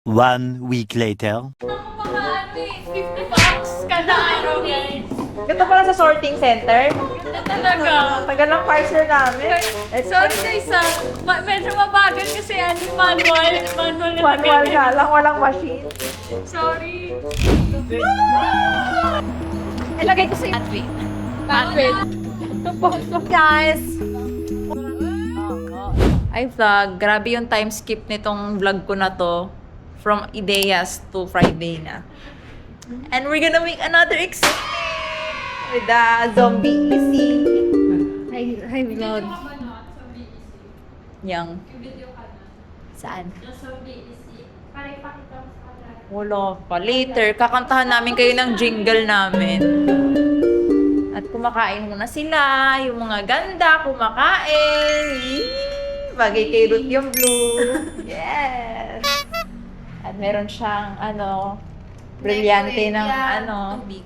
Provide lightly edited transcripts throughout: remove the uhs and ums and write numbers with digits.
1 week later. Mga 50 bucks kada araw, guys. Ito pala sa sorting center. Ito talaga. Tagal ng parcel namin. Sorry guys, medyo mabagal kasi manual. Manual na Manual kami. nga lang, walang machine. Sorry. Ilagay ko sa Patrick. Patrick. guys. Ay vlog, grabe yung time skip nitong vlog ko na to. From Ideas to Friday na. And we're gonna make another With the zombie easy. Hi, vlog. Yang. Saan? Wala pa. Later, kakantahan namin kayo ng jingle namin. At kumakain muna sila. Yung mga ganda, kumakain. Yee! Bagay kay Ruth yung blue. Yes! At meron siyang, brilyante ng,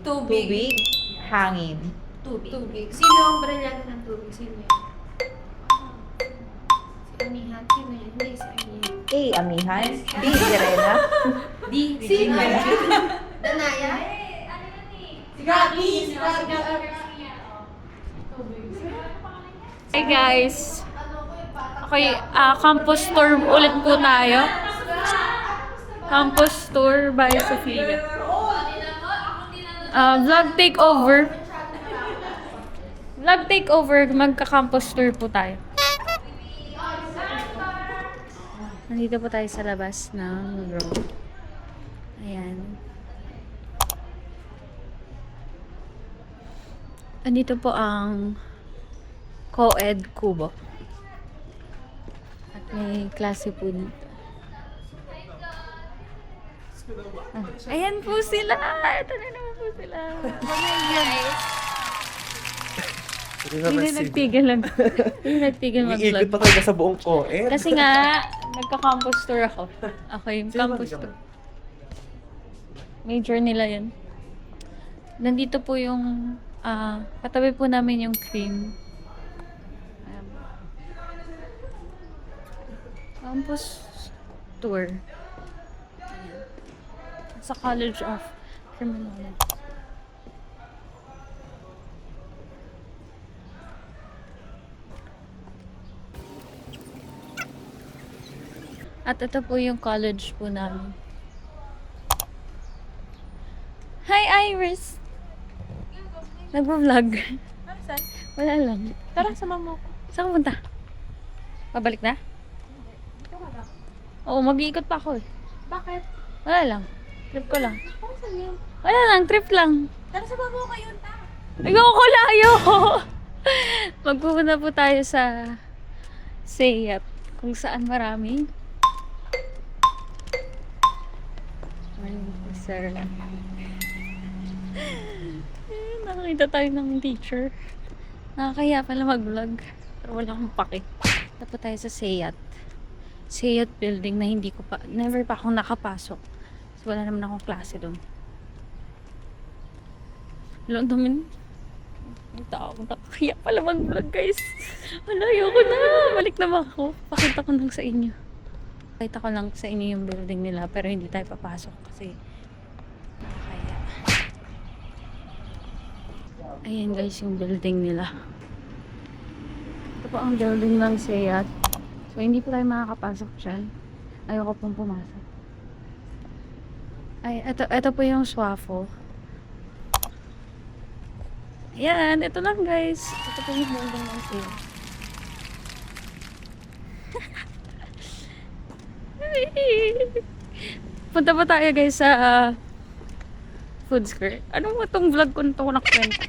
tubig. Hangin. Tubig. Sino ang brilyante ng tubig? Sino yan? Si Amihan. Sino yan? Hindi, si Amihan. A. Amihan. B. Sirena. D. Sino yan? Danaya? Si Gabi! Si Gabi! Hi guys. Okay, campus tour ulit po tayo. Campus tour by Sofia. Vlog takeover. Vlog takeover, magka-campus tour po tayo. Nandito po tayo sa labas ng room. Ayan. Andito po ang co-ed Kubo. At may klase po dito. Ayan po sila! Ito na naman po sila. Guys. Hindi na nagtigil lang. Hindi na nagtigil Iikot mag-vlog. pa talaga sa buong co-ed. Kasi nga, nagka-campus tour ako. Ako yung campus tour. Major nila yun. Nandito po yung, katabi po namin yung cream. Ayan. Campus tour. Ayan. Sa College of Criminology. At ito po yung college po namin. Hi, Iris! Nagpo-vlog. Saan? Wala lang. Tara, sama mo ko. Saan ka punta? Pabalik na? Oo, mag-iikot pa ako eh. Bakit? Wala lang. Trip ko lang. Saan yun? Wala lang, trip lang. Tara, sama mo kayo. Ayoko layo! Magpupunta po tayo sa Sayat. Kung saan marami. Sir. Nakakita tayo ng teacher. Nakakaya pala mag-vlog. Pero wala akong pake. Punta po tayo sa Sayat. Sayat building na hindi ko pa, never pa akong nakapasok. So wala naman akong klase doon. Ilang dami. Ang tao. Nakakaya pala mag-vlog, guys. Wala, ayoko na. Balik na ba ako? Pakita ko lang sa inyo. Pakita ko lang sa inyo yung building nila. Pero hindi tayo papasok kasi nakakaya. Ayan guys, yung building nila. Ito po ang building ng Sayat. So hindi po tayo makakapasok dyan. Ayoko pong pumasok. Ay, ito po yung Swafo. Ayan, ito lang guys. Ito po yung building ng Sayat. Punta pa tayo guys sa food square. Ano mo itong vlog ko na ito nakwento?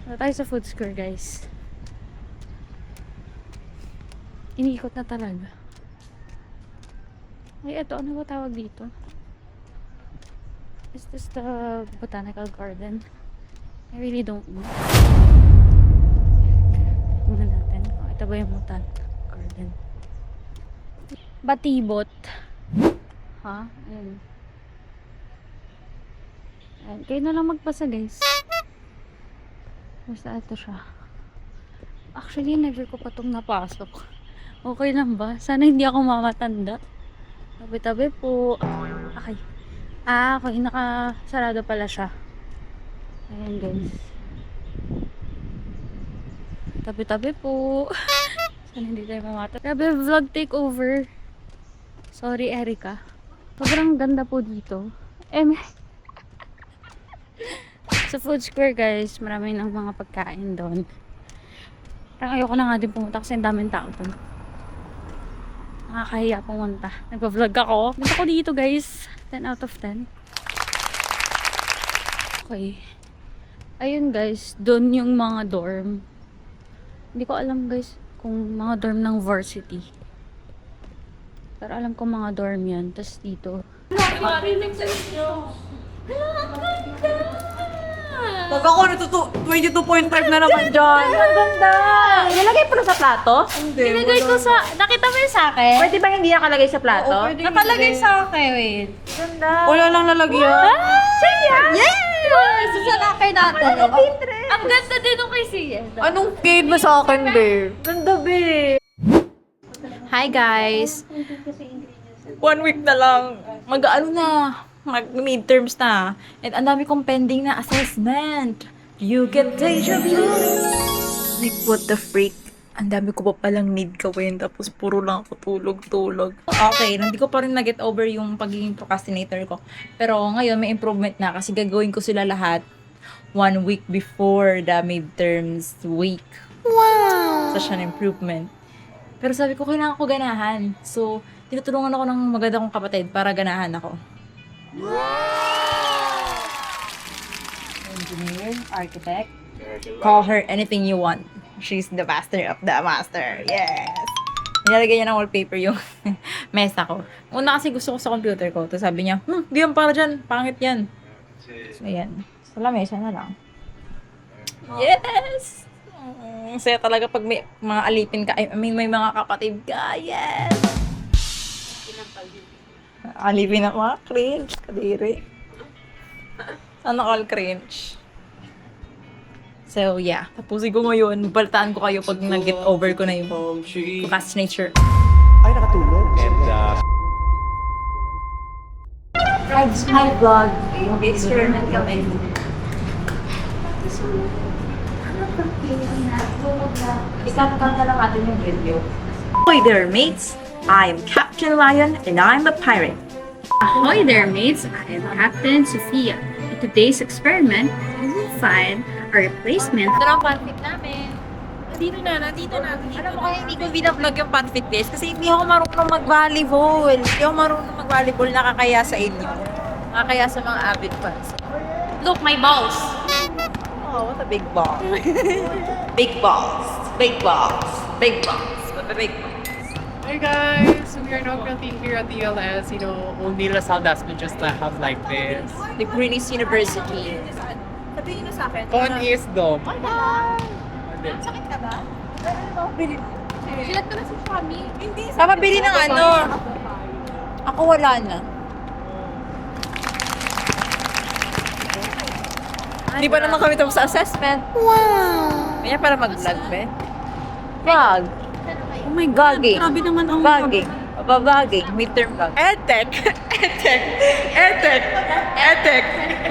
Punta tayo sa food square guys. Iniikot na talaga. Ay, ito. Ano ba tawag dito? Is this the botanical garden? I really don't know. Tingnan natin. Oh, ito ba yung botanical garden? Batibot. Ha? Ayan. Ayan. Kayo na lang magpasa guys. Basta ito siya. Actually, never ko pa itong napasok. Okay lang ba? Sana hindi ako mamatanda. Tabi-tabi po. Okay. Okay. Nakasarado pala siya. Ayan guys. Tabi-tabi po. Sana hindi tayo mamata. Grabe, vlog takeover. Sorry, Erica. Sobrang ganda po dito. Sa Food Square guys, marami ng mga pagkain doon. Parang ayoko na nga din pumunta kasi ang daming tao doon. Nakakahiya pumunta. Nagpa-vlog ako. Ganda ko dito guys. 10 out of 10. Okay. Ayun guys, doon yung mga dorm. Hindi ko alam guys kung mga dorm ng varsity. Pero alam ko mga dorm yan. Tapos dito. Pag ako natuto, 22.5 na naman dyan. Ang ganda! Nilagay pa na sa plato? Nilagay ko sa... Nakita mo yun sa akin? Pwede ba hindi nakalagay sa plato? Oo, pwede. Nakalagay sa akin, wait. Ganda. Wala lang lalagyan. Siya! Yes! Sasalakay natin. Ang ganda din nung kay Siya. Anong grade mo sa akin, babe? Ganda, be. Hi, guys. 1 week na lang. Mag-ano na. Mag-midterms na. And ang dami kong pending na assessment. You get deja vu. Like, what the freak? Ang dami ko pa palang need gawin. Tapos puro lang ako tulog. Okay, hindi ko pa rin na-get over yung pagiging procrastinator ko. Pero ngayon may improvement na kasi gagawin ko sila lahat 1 week before the midterms week. Wow! So, siya na improvement. Pero sabi ko, kailangan ko ganahan. So, tinutulungan ako ng maganda kong kapatid para ganahan ako. Engineer, architect. Call her anything you want. She's the master of the master. Yes! Nilalagay niya ng wallpaper yung mesa ko. Una kasi gusto ko sa computer ko. Tapos sabi niya, di yan para dyan. Pangit yan. So, ayan. Sa lamesa na lang. Yes! Saya talaga pag may mga alipin ka. I mean, may mga kapatid ka. Yes! Alipin na mga cringe. Kadiri. Sana all cringe. So, yeah. Tapusin ko ngayon. Balitaan ko kayo pag nag-get over ko na yung procrastinator. Ay, nakatulog. Hi, vlog. Mag-experiment kami. Ikakanta lang natin yung video. Ahoy there, mates! I am Captain Lion and I'm a pirate. Ahoy there, mates! I am Captain Sophia. In today's experiment, we will find a replacement. Ito ang panfit namin. Nandito na. Alam mo kaya hindi ko vlog yung panfit guys kasi hindi ako marunong mag-volleyball. Hindi ako marunong mag-volleyball, nakakaya sa inyo. Nakakaya sa mga avid fans. Look, my balls! Oh, what a big ball. Big balls. Big balls. Big balls. Big balls. Hey guys, we are now currently here at the ELS, only Lasal Dasman just to have like this. The Greenwich University. Sabihin na sa akin. Con is dome. Sakit ka ba? Silat ko na si Shami. Hindi. Papabili ng ano. Ako wala na. Hindi pa naman kami tapos sa assessment. Wow! Kaya para mag-vlog, be. Vlog. Oh my God. Grabe naman ang Vlogging. Vlogging. Midterm vlog. EdTech.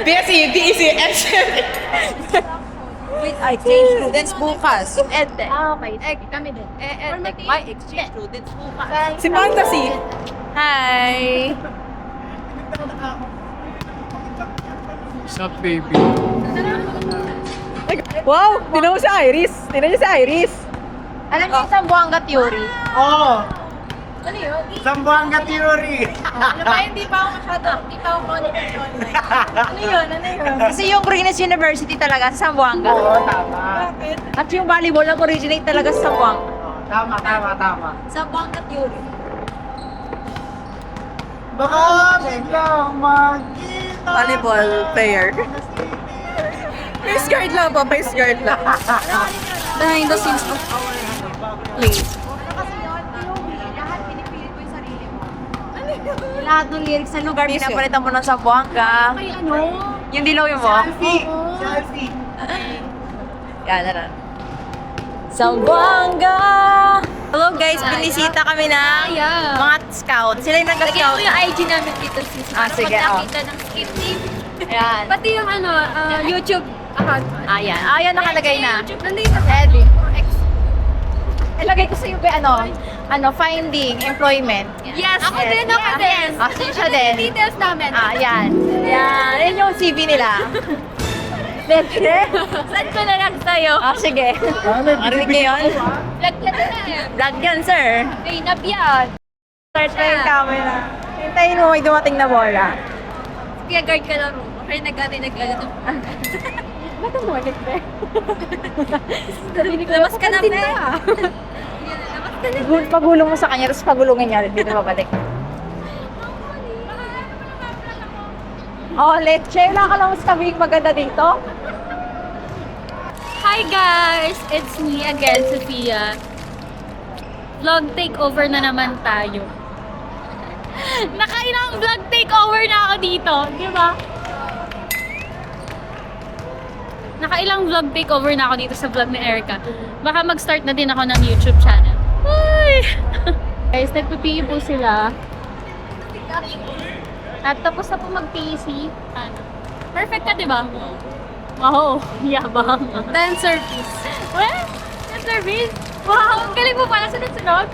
BSc, Wait, I exchange students bukas. EdTech. Okay. Kami din. EdTech. My exchange students bukas. Si Fantasy. Hi. What's up, baby? Wow! Tinan mo si Iris. Tinan niyo si Iris. Alam niyo yung Sambuanga theory? Oo! Ano yun? Sambuanga theory! Ano ba, hindi pa ako monitor online. Ano yun? Kasi yung Greenwich University talaga sa Sambuanga. Oo, tama. At yung volleyball originate talaga sa Sambuanga. Tama. Sambuanga theory. Baka biglang magkita. Volleyball player. Face guard lang po, face guard lang. Behind the scenes of our play. Kasi yun, theory, lahat pinipilit mo yung sarili mo. Lahat ng lyrics sa lugar, pinapalitan mo ng Sambuanga. Ay, ano? Yung dilaw yung mo. Selfie! Yan, Sambuanga! Hello guys, binisita kami ng mga scout. Sila yung Lagyan nag-scout. ko yung IG namin dito, sis. Ah, sige, Pag nakita ng skip team. Ayan. Pati yung YouTube account. Ayan. Ayan, nakalagay na. YouTube, nandito. Eddie. Ilagay ko sa iyo ba finding employment. Yes, ako din, ako din. Ah, siya din. Details namin. Ah, yan. Yan. Yan yung CV nila. Send ko na lang sa'yo. Ah, sige. Marinig niyo yun? Lagyan na. Vlog yan, sir. Kainap yan. Start na yung camera. Hintayin mo may dumating na bola. Kaya guard ka lang. Okay, nag-ano. Ba't ang ulit, be? Labas ka na, be. Pagulong mo sa kanya, tapos pagulungin niya, dito babalik. Oh, leche. Wala ka lang sabing maganda dito. Hi guys! It's me again, Sophia. Vlog takeover na naman tayo. Nakailang vlog takeover na ako dito, di ba? Nakailang vlog takeover na ako dito sa vlog ni Erica. Baka mag-start na din ako ng YouTube channel. Ay! Guys, nagpipi po sila. At tapos na po mag-PC. Perfect ka, di ba? Wow, yabang. Dancer piece. What? Dancer piece? Wow, ang galing mo pala sunod-sunod.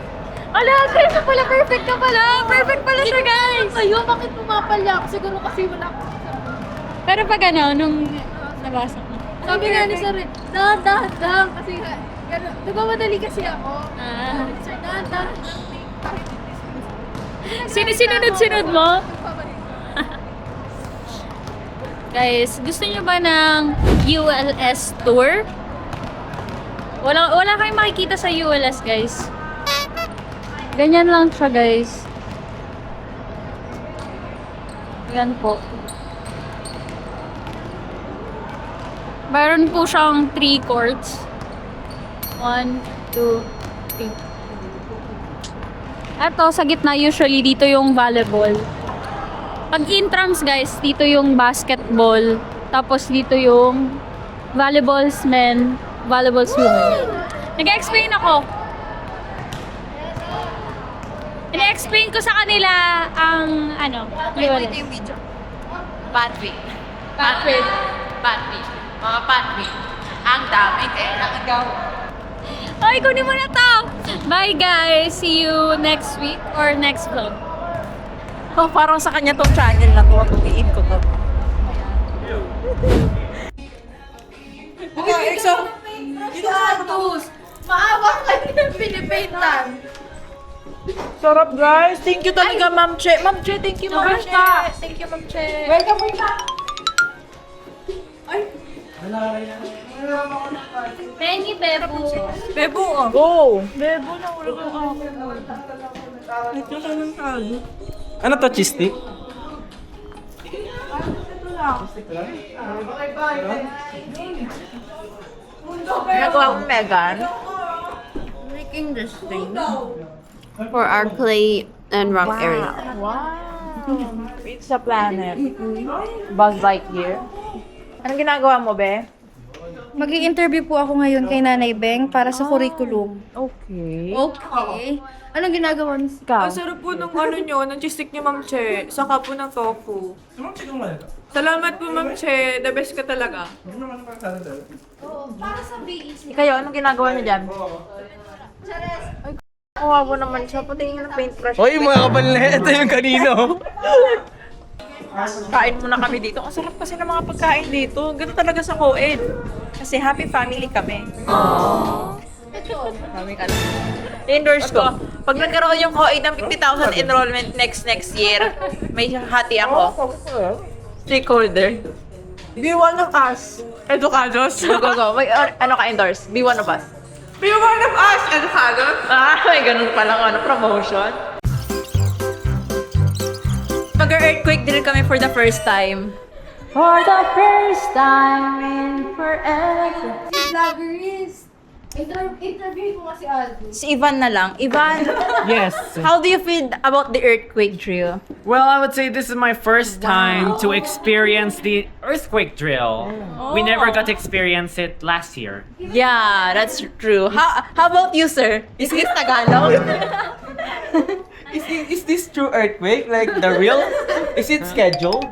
Ala, galing mo pala. Perfect ka pala. Perfect pala siya, guys. Ayun, bakit pumapalya ako? Siguro kasi wala ako. Pero pag nung nabasa ko. Sabi nga ni Sir, dahan. Kasi gano'n, nagmamadali kasi ako. Sir, dahan. Sinunod-sunod mo? Guys, gusto niyo ba ng ULS tour? Wala kayong makikita sa ULS, guys. Ganyan lang siya, guys. Yan po. Meron po siyang 3 courts. 1, 2, 3. Eto, sa gitna usually dito yung volleyball. Pag intrams guys, dito yung basketball. Tapos dito yung volleyballs men, volleyballs women. Nag-explain ako. Ina-explain ko sa kanila ang Ito yung video. Patrick. Patrick. Mga Patrick. Ang dami kailangan gawin. Ay, kunin mo na to! Bye guys! See you next week or next vlog. Oh, parang sa kanya tong channel na to. Tumiin ko to. Okay, EXO. Maawa ka din pinipaintan. Sarap guys. Thank you talaga, Ma'am Che. Ma'am Che, thank you, Ma'am Che. Thank you, Ma'am Che. Welcome, welcome. Penny Bebo. Bebo, oh. Go! Ano to, cheese stick? Nagawa ko, Megan. Making this thing for our play and rock area. It's a planet. Buzz Lightyear. Anong ginagawa mo, be? Mag-i-interview po ako ngayon kay Nanay Beng para sa curriculum. Okay. Okay. Anong ginagawa niyo? Ikaw? Ang sarap po ng ano nyo, ng cheese stick niyo, Ma'am Che. Saka po ng tofu. Salamat po, Ma'am Che. The best ka talaga. Ikayo, anong ginagawa niyo dyan? Ay, kawawa naman siya. Patingin ng paintbrush. Hoy, mga kapal na ito yung kanino. Kain muna kami dito. Ang sarap kasi ng mga pagkain dito. Ganun talaga sa co-ed. Kasi happy family kami. Kami ka endorse ko. Pag nagkaroon yung co-ed ng 50,000 enrollment next year, may hati ako. Stakeholder. B1 of us. Educados. Go. May, ano ka endorse? Be one of us. B1 of us. Educados. Ah, may ganun palang promotion. Mag-earthquake drill kami for the first time. For the first time in forever. Vloggerist. Interview ko nga si Aldo. Si Ivan na lang. Ivan, Yes. how do you feel about the earthquake drill? Well, I would say this is my first time to experience the earthquake drill. We never got to experience it last year. Yeah, that's true. How about you, sir? Is this Tagalog? Is this true earthquake? Like the real? Is it scheduled?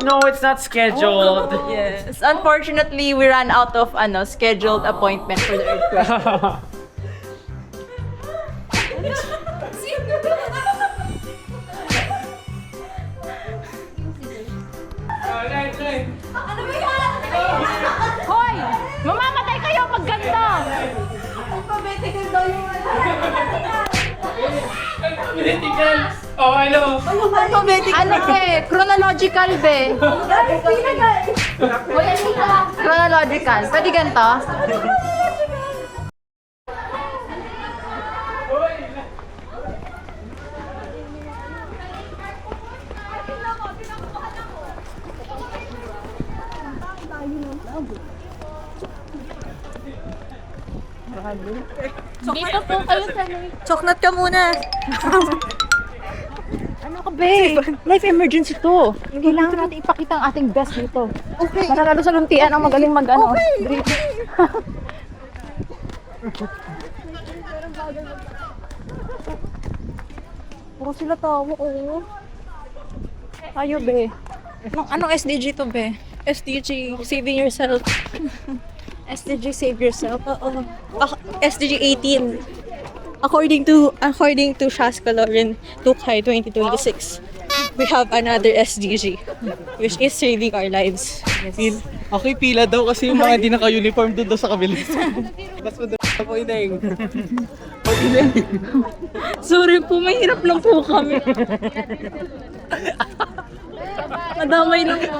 No, it's not scheduled. Yes. Unfortunately, we ran out of scheduled appointment for the earthquake. Hoy! Mamamatay kayo pag ganito! Oh, hello. Ano chronological be? Chronological. Pwede ganito? Dito po kayo sa Choknat ka muna. Ano ka, be? Life emergency to. Kailangan natin ipakita ang ating best dito. Okay. Mananalo sa luntian ang magaling drink. Puro sila tawa, oo. Tayo, be. Anong SDG to be? SDG, saving yourself. SDG, save yourself. Oo. SDG 18. According to Shaska Lauren Tukhay 2026, we have another SDG, which is saving our lives. Okay, pila daw kasi yung mga di naka-uniform doon sa kabila. Mas mo doon ako ineng. Sorry po, mahirap lang po kami. Madamay lang po.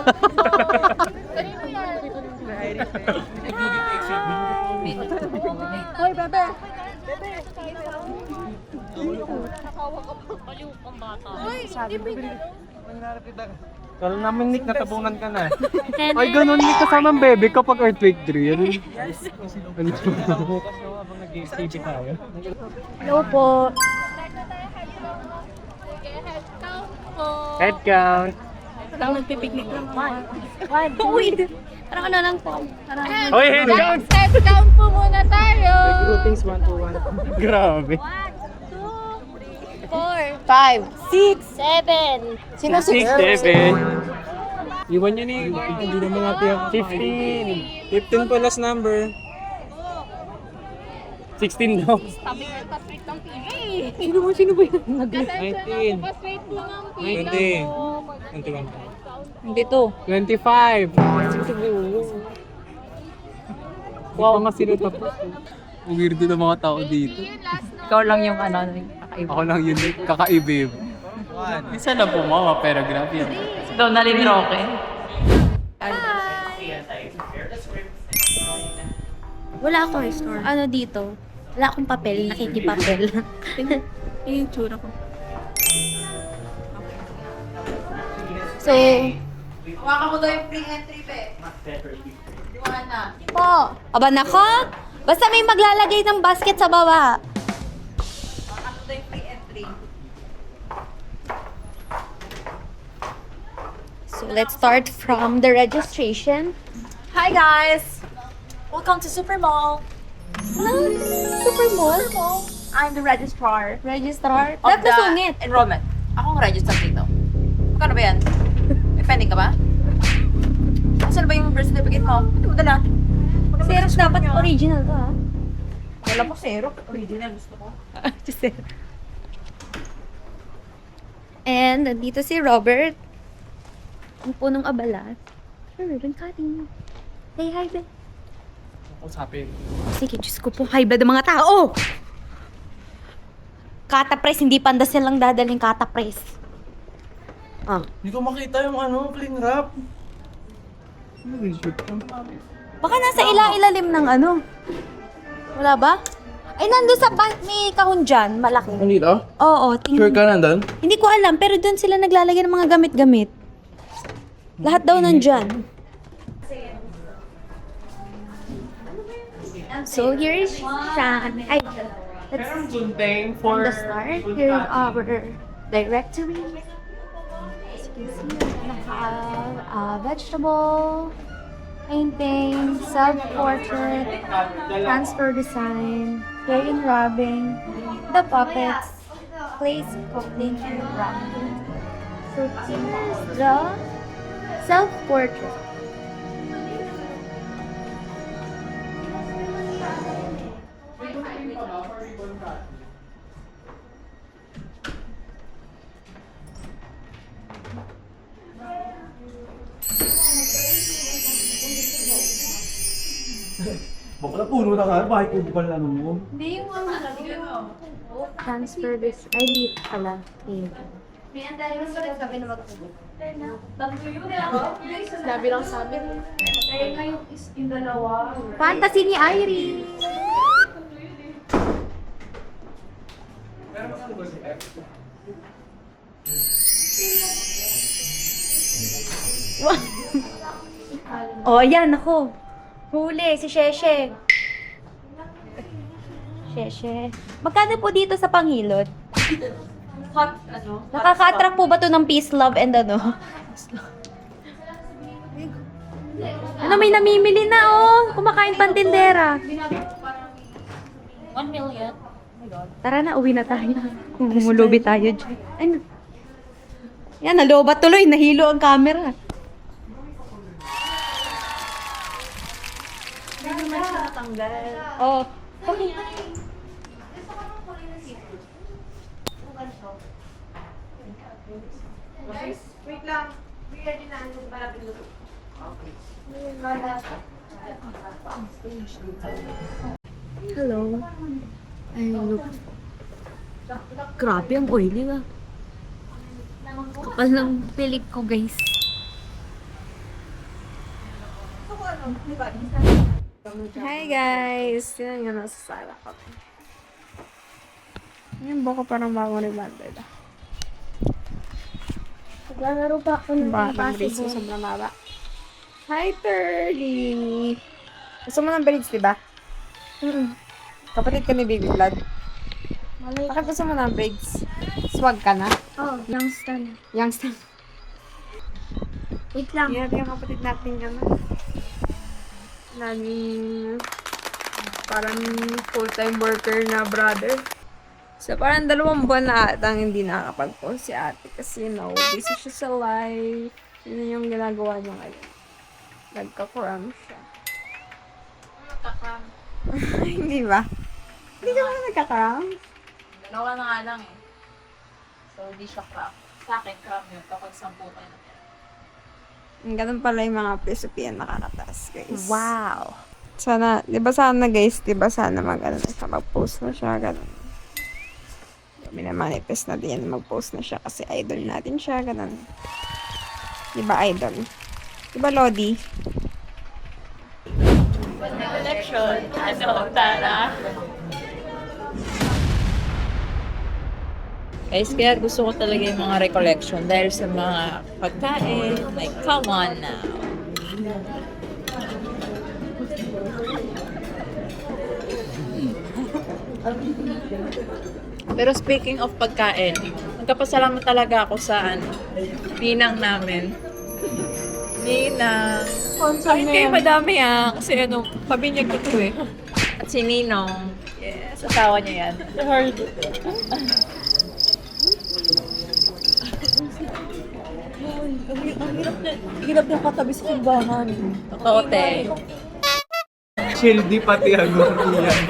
Hoy, bebe! Kala namin, Nick, natabunan ka na. Ay, ganun, Nick, kasamang bebe kapag earthquake drill. Yes. Bukas na habang nag-i-stage tayo. Hello po. Head count. Parang nagpipiknik lang. One. Wait. Parang ano lang po. Parang... Hoy, head count! Step count po muna tayo. Groupings 1 to 1. Grabe. 4, 5. 6, 7. Sino 6, 7. Iwan nyo ni. Hindi naman natin yung 15. 15 po last number. 16 daw. Sabi ko, pa-straight ng TV. Sino ba yun? 19. Pa-straight po ng TV. 21. Hindi to. 25. Wow, nga sila tapos. Weirdo ng mga tao dito. Ikaw lang yung kakaiba. Ako lang yun, kakaibib. Minsan na po mga paragraph yan. Daw nalinroke. Wala akong store. Ano dito? Wala akong papel, nakikipapel. Yung tsura ko. So, Hawakan mo daw yung free entry, be. Joanna. po. Aba nako, basta may maglalagay ng basket sa baba. Hawakan mo daw yung free entry. So, let's start from the registration. Hi, guys! Welcome to Super Mall. Super mall? I'm the registrar. Registrar? of Ba't the nasungit? enrollment. Akong register dito. Magkano ba yan? May pending ka ba? Saan ba yung birth certificate mo? Ito mo dala. Xerox dapat original to, ha? Wala po zero. Original gusto ko. And, nandito si Robert. Ang punong abala. Sure, rin cutting. Say hi, Ben. Usapin. Sige, Diyos ko po, high blood ang mga tao! Kata-press, hindi panda silang dadaling kata-press. Hindi ko makita yung cling wrap. Baka nasa ilalim ng ano. Wala ba? Ay, nandun sa may kahon dyan, malaki. Nandito? Oo, Sure ka nandun? Hindi ko alam, pero doon sila naglalagay ng mga gamit-gamit. Lahat daw nandyan. So here's Shan. Let's Thing from the start. Here's our directory. As you can see, we have vegetable, painting, self-portrait, transfer design, clay and rubbing, the puppets, clay sculpting, and wrapping. So here's the self-portrait. Baka na puno na ka, bakit kung pala mo? Transfer this. Ay, dito pala. Sabi lang sabi. Fantasy ni Iris. Oh, ayan ako. Huli, si Sheshe. Sheshe. Magkano po dito sa Panghilot? Nakaka-attract po ba to ng peace, love, and ano? Ano, may namimili na, oh. Kumakain pantindera. 1 million. Tara na, uwi na tayo. Kung lumulubi tayo dyan. Ay, yan, nalobat tuloy. Nahilo ang camera. Oh. Wait lang. Bigyan din na ano para pinuto. Hello. Ay, look. Grabe, ang oily ah. Kapal ng pilik ko, guys. Hi, guys. Tingnan nyo, nasa sala ko. Yung buko parang bago ni Banded. Naglalaro pa ako ng basketball. Sobrang maba. Hi, Turly! Gusto mo ng braids, diba? Kapatid ka ni Baby Blood. Bakit gusto mo ng braids? Swag ka na? Oh, youngster. Youngster. Wait lang. Hirap yung kapatid natin yan. Laging parang full-time worker na brother. So, parang 2 buwan na atang hindi nakakapag-post si ate kasi, busy siya sa life. Yun yung ginagawa niya ngayon. Nagka-cram siya. Nagka-cram. Hindi ba? Hindi ka ba nagka-cram? Dalawa na nga lang eh. So, hindi siya cram. Sa akin, cram yun kapag 10 kayo na. Ganun pala yung mga PSP nakakataas, guys. Wow. Sana, guys, sana mag-post na siya, ganun. Minamanifest natin yan, mag-post na siya kasi idol natin siya, ganun. Diba, idol? Diba, Lodi? Collection. Ano, Tara? Guys, kaya gusto ko talaga yung mga recollection dahil sa mga pagkain. Like, come on now. Pero speaking of pagkain, nagkapasalamat talaga ako sa ninang namin. Ninang. Kahit kayo madami kasi pabinyag ko to eh. At si Ninong. Yes, asawa niya yan. Hirap na katabi sa simbahan. Totoo, te. Sheldy pati ano yan.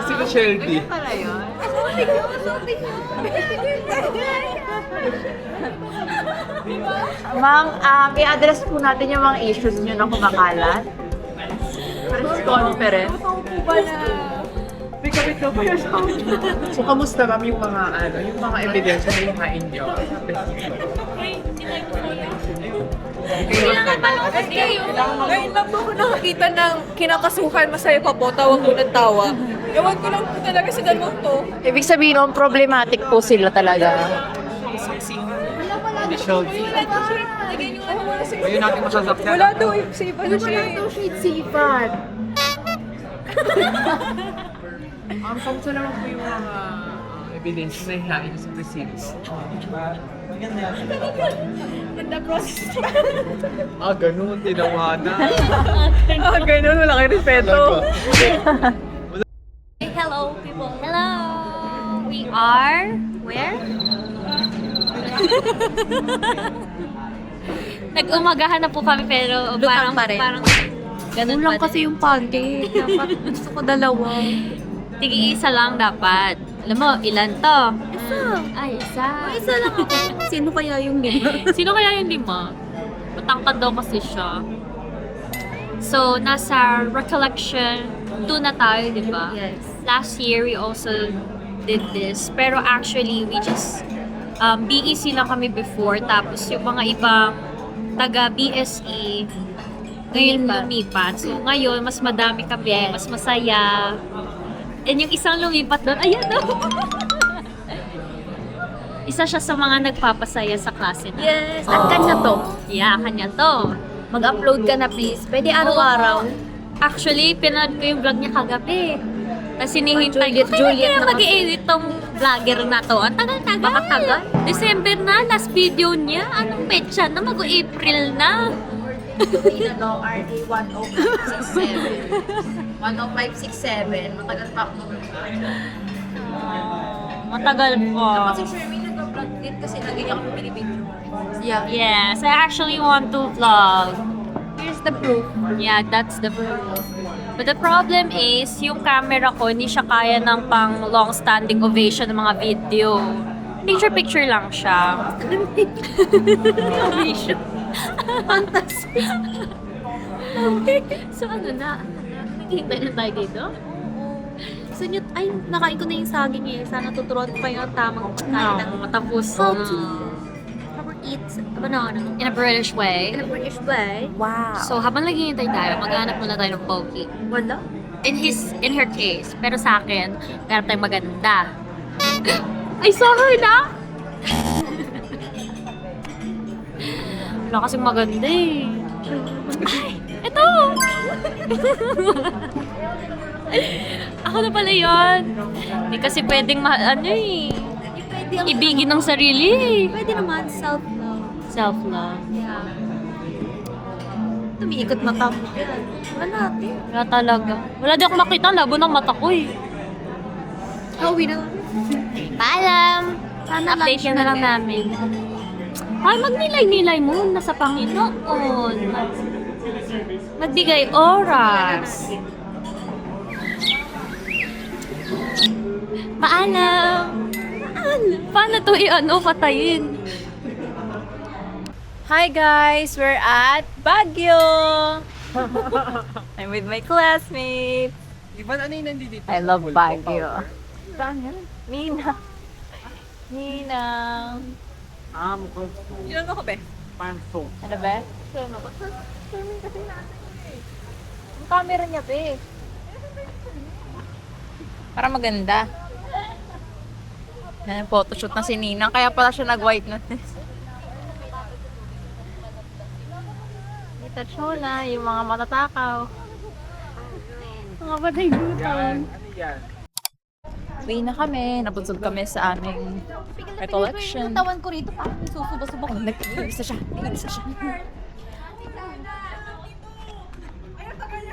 Sino Sheldy? Ma'am, i-address po natin yung mga issues nyo na kumakalat. Press conference. May kapit na ba yun? So, kamusta ma'am yung mga yung mga ebidensya na yung hain nyo? Ngayon lang po ako nakakita ng kinakasuhan, masaya pa po, tawag ko ng tawa. Ewan ko lang po talaga sa dalawang to. Ibig sabihin, problematic po sila talaga. Hindi Sheldy. Ngayon natin masasakyan. Wala daw yung sipa na siya. Shade sipat. Kamusta naman po yung mga evidence na hihain sa receipts? Ganun, tinawanan. Ganun, wala kayo respeto. Hello, people. Hello. We are where? Nag-umagahan na po kami pero parang pa rin. Parang ganun Kulang pa kasi yung pancake. Dapat gusto ko dalawa. Tig-iisa lang dapat. Alam mo, ilan to? Isa. Ay, isa. Isa lang ako. Sino kaya yung lima? Sino kaya yung lima? Matangkad daw kasi siya. So, nasa recollection 2 na tayo, di ba? Yes. Last year, we also did this. Pero actually, we just BEC lang kami before. Tapos yung mga ibang taga BSE, ngayon lumipat. So, ngayon, mas madami kami, mas masaya. And yung isang lumipat doon, ayan o! Isa siya sa mga nagpapasaya sa klase na. Yes. At kanya to. Yeah, kanya to. Mag-upload ka na please. Pwede araw-araw. Actually, pinanood ko yung vlog niya kagabi. Tapos hinihintay ko, Juliet kaya na mag-i-edit tong vlogger na to. Ang tagal-tagal. Baka tagal. December na, last video niya. Anong petsa na? Mag-April na. Ano, RA 10567. 10567. Matagal pa ako. Matagal po. Kasi Shermie nag-vlog din kasi lagi niya ako pinibidyo. Yeah. Yes, I actually want to vlog. Here's the proof. Yeah, that's the proof. But the problem is, yung camera ko, hindi siya kaya ng pang long-standing ovation ng mga video. Picture-picture lang siya. Ovation. Fantastic. So ano na? Naghihintay na tayo dito? Gusto nyo, ay, nakain ko na yung saging eh. Sana tuturuan ko pa yung tamang pagkain ng Matapos how na. to eat banana In a British way. in a British way. Wow. So habang naghihintay tayo, maghanap muna tayo ng poke. Wala. In her case. Pero sa akin, hanap tayong maganda. I saw her na! Wala kasing maganda eh. Ay! Ito! Ako na pala yun. Hindi kasi pwedeng ano eh. Pwede ang Ibigin ng sarili eh. Pwede naman self-love. Self-love. Yeah. Tumiikot mata mo. Wala natin. Wala talaga. Wala di ako makita. Labo ng mata ko eh. Uwi na lang. Paalam! Sana Update lunch ka na lang din. namin. Ay, magnilay-nilay mo na sa Panginoon. Magbigay oras. Paalam! Paano to patayin? Hi guys! We're at Baguio! I'm with my classmates. Iba ano yung nandito? I love Baguio. Saan yan? Nina. Ninang. Mukhang Ilan ako, be? panso. Ano ba? Ang camera niya, be. Para maganda. Yan yung photoshoot na si Ninang. Kaya pala siya nag-white na. Kita chola, yung mga matatakaw. Mga batay gutom. Ano yan? Uwi na kami. Nabunsog kami sa aming recollection. Yung tawan ko rito, parang susubo-subo ko. Nag-isa siya. Nag-isa siya.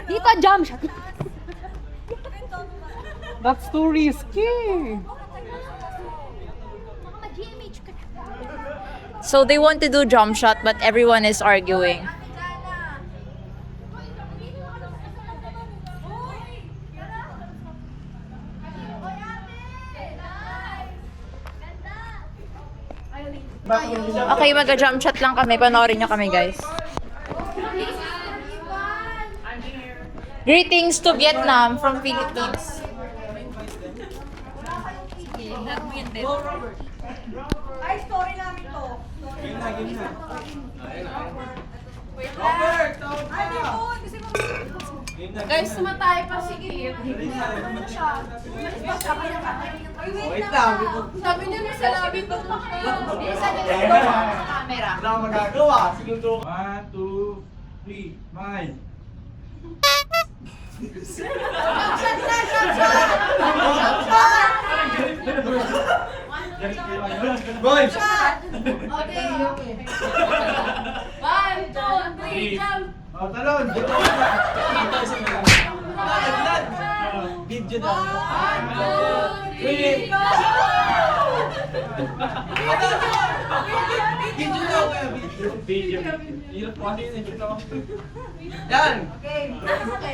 Dito, jump shot. That's too risky. So they want to do jump shot but everyone is arguing. Okay, mag-jump shot lang kami. Panoorin nyo kami, guys. Greetings to Vietnam from Philippines. Guys, sumatay pa. Sige. Wait lang. Sabi niya na sa labi ko. Wala akong magagawa. Segundo. 1, 2, 3. Bye. Boy! Oh, talon! Video daw. Video daw, kuya. Video. Hirap po kasi yun. Yan!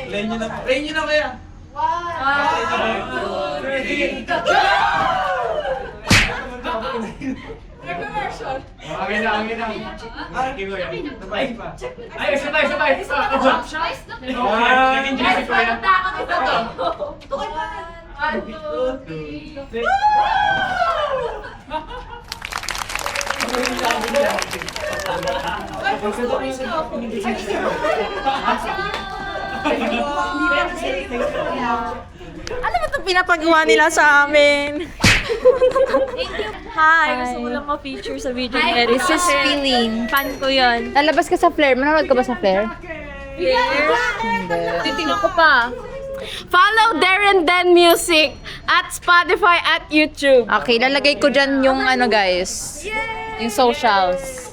Play nyo na. Play nyo na, kuya. Angin na, angin na. Sige, kuya. Sabay pa. Ay, sabay, sabay. Jump shot. Naging Jesse, kuya. Ano ba itong pinapagawa nila sa amin? Hi! Gusto ko lang ma-feature sa video ni Eris. This is feeling. Fan ko yun. Lalabas ka sa Flare? Manonood ka ba sa Flare? Titingnan ko pa. Follow Darren Den Music at Spotify at YouTube. Okay, lalagay ko dyan yung ano guys. Yung socials.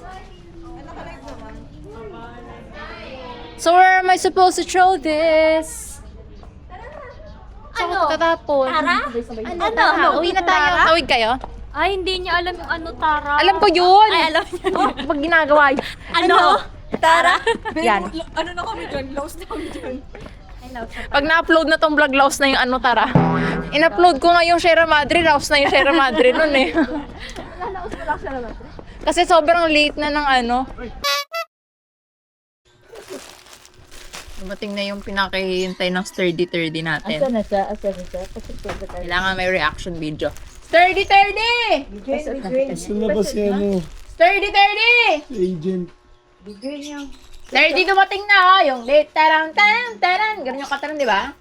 So where am I supposed to throw this? Saan ko tatapon? Tara? Ano? Uwi na tayo. Tawid kayo? Ay, hindi niya alam yung ano, Tara. Alam ko yun! Ay, alam niya. Pag ginagawa yun. Ano? Tara? Yan. Ano na kami dyan? Lost na kami dyan. Pag na-upload na tong vlog, louse na yung ano, Tara. In-upload ko nga yung Sierra Madre, louse na yung Sierra Madre nun eh. Kasi sobrang late na ng ano. Dumating na yung pinakahihintay ng sturdy-turdy natin. Asa na siya? Kailangan may reaction video. Sturdy-turdy! Lumabas yan o. Sturdy-turdy! Agent. Sturdy dumating na oh, yung late tarang. Ganun yung kataran, di ba?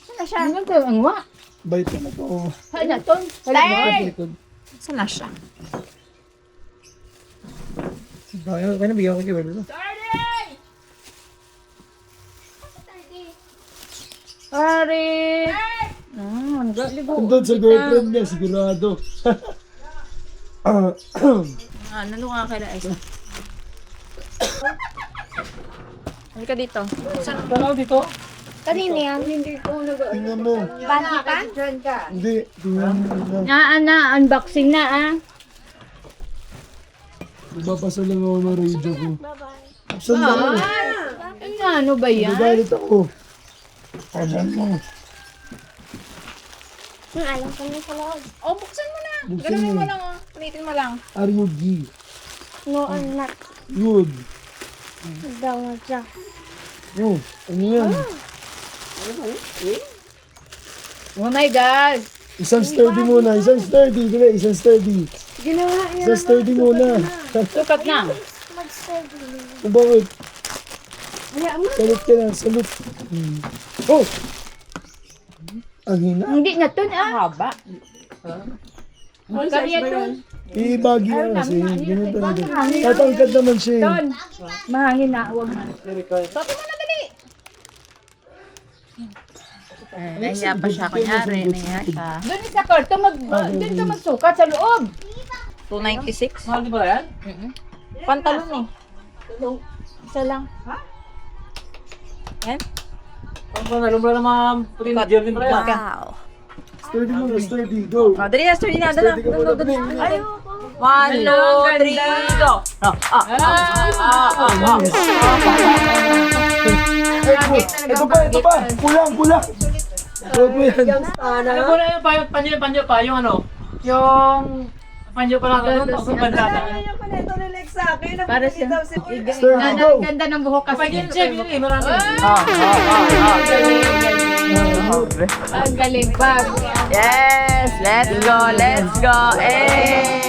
Saan na siya? Ano ko ang wa? Bait na to. Saan na to? Sturdy! Saan na siya? Kaya na bigyan ko kayo. Sorry! Andun sa girlfriend niya, sigurado. Ano nga kaya Isa? Halika dito. Tanaw dito. Kanina yan, hindi ko Tingnan mo. Bati pa? Hindi, tingnan mo na. Unboxing na ah. Magbabasa lang ako ng radio ko. Saan na? Ano ba yan? Nagalit ako. Alam mo. Alam ko na sa loob. Oh, buksan mo na. Buksan Ganun mo. mo lang oh. Pilitin mo lang. R-U-G. No, I'm not. Good. Daw na siya. Oh, ano yan? Oh my God! Isang sturdy muna, isang sturdy. Dili, isang sturdy. Ginawa niya. Isang sturdy muna. Sukat na. Kung bakit? Salut ka na, salut. Oh! Ang hina. Hindi na to ah. Haba. Kaya to. Ibagi na kasi. Ganun talaga. Tatangkad naman siya eh. Mahangin na. Huwag na. Soto mo na dali! Nahiya pa siya. Kunyari, nahiya siya. Doon sa kwarto, doon ka magsukat sa loob. 296. Mahal di ba yan? Pantalon eh. Isa lang. Yan? Ang mga lumbra na mga puti na Jervin pala yan. Wow. Sturdy muna, sturdy. Go. Oh, dali na, sturdy na. Dala. Sturdy ka muna, dali. 1, 2, 3, go! Ito pa. Pulang. Huwag mo yan. Ano mo na yung panyo pa, yung ano? Yung panyo pa lang ano? Ang bandana. Para siya. Sturdy, go. Ganda ng buhok kasi. Pag yun siya, binili, marami. Ang galing pa. Yes! Let's go! Eh!